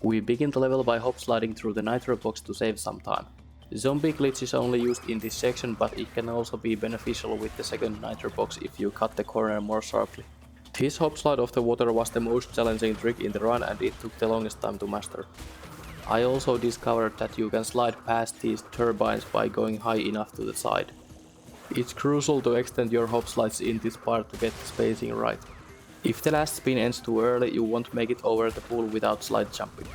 We begin the level by hop sliding through the nitro box to save some time. The zombie glitch is only used in this section, but it can also be beneficial with the second nitro box if you cut the corner more sharply. This hop slide off the water was the most challenging trick in the run and it took the longest time to master. I also discovered that you can slide past these turbines by going high enough to the side. It's crucial to extend your hop slides in this part to get the spacing right. If the last spin ends too early, you won't make it over the pool without slide jumping.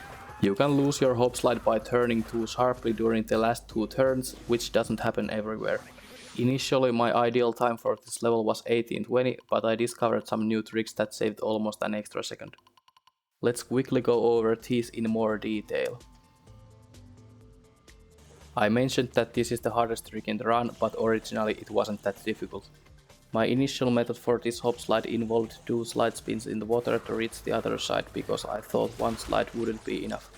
You can lose your hop slide by turning too sharply during the last 2 turns, which doesn't happen everywhere. Initially my ideal time for this level was 18:20, but I discovered some new tricks that saved almost an extra second. Let's quickly go over these in more detail. I mentioned that this is the hardest trick in the run, but originally it wasn't that difficult. My initial method for this hop slide involved 2 slide spins in the water to reach the other side because I thought 1 slide wouldn't be enough.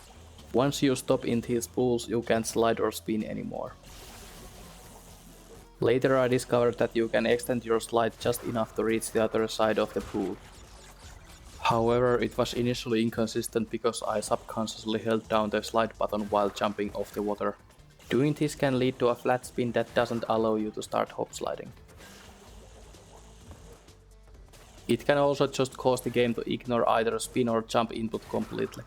Once you stop in these pools, you can't slide or spin anymore. Later I discovered that you can extend your slide just enough to reach the other side of the pool. However, it was initially inconsistent because I subconsciously held down the slide button while jumping off the water. Doing this can lead to a flat spin that doesn't allow you to start hop sliding. It can also just cause the game to ignore either spin or jump input completely.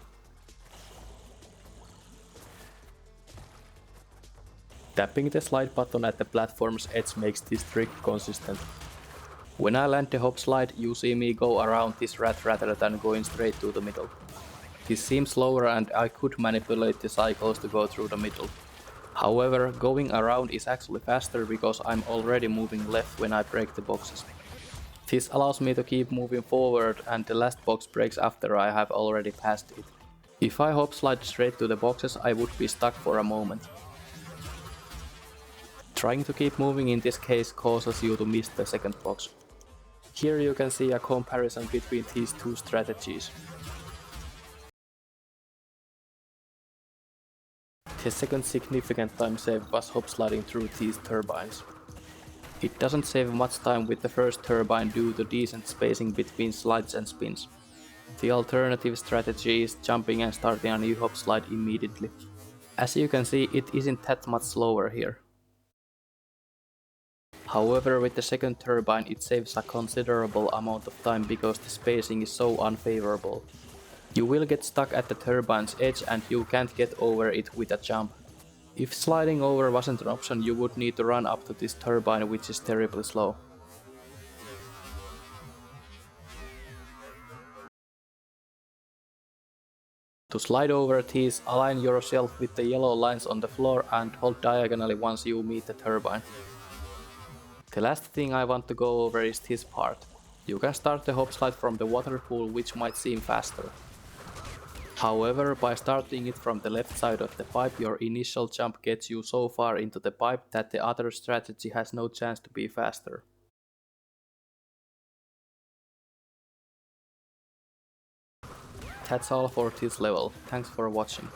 Tapping the slide button at the platform's edge makes this trick consistent. When I land the hop slide, you see me go around this rat rather than going straight to the middle. This seems slower and I could manipulate the cycles to go through the middle. However, going around is actually faster because I'm already moving left when I break the boxes. This allows me to keep moving forward and the last box breaks after I have already passed it. If I hop slide straight to the boxes, I would be stuck for a moment. Trying to keep moving in this case causes you to miss the second box. Here you can see a comparison between these 2 strategies. The second significant time save was hop sliding through these turbines. It doesn't save much time with the first turbine due to decent spacing between slides and spins. The alternative strategy is jumping and starting a new hop slide immediately. As you can see, it isn't that much slower here. However, with the second turbine it saves a considerable amount of time because the spacing is so unfavorable. You will get stuck at the turbine's edge and you can't get over it with a jump. If sliding over wasn't an option, you would need to run up to this turbine, which is terribly slow. To slide over these, align yourself with the yellow lines on the floor and hold diagonally once you meet the turbine. The last thing I want to go over is this part. You can start the hop slide from the water pool, which might seem faster. However, by starting it from the left side of the pipe, your initial jump gets you so far into the pipe that the other strategy has no chance to be faster. That's all for this level. Thanks for watching.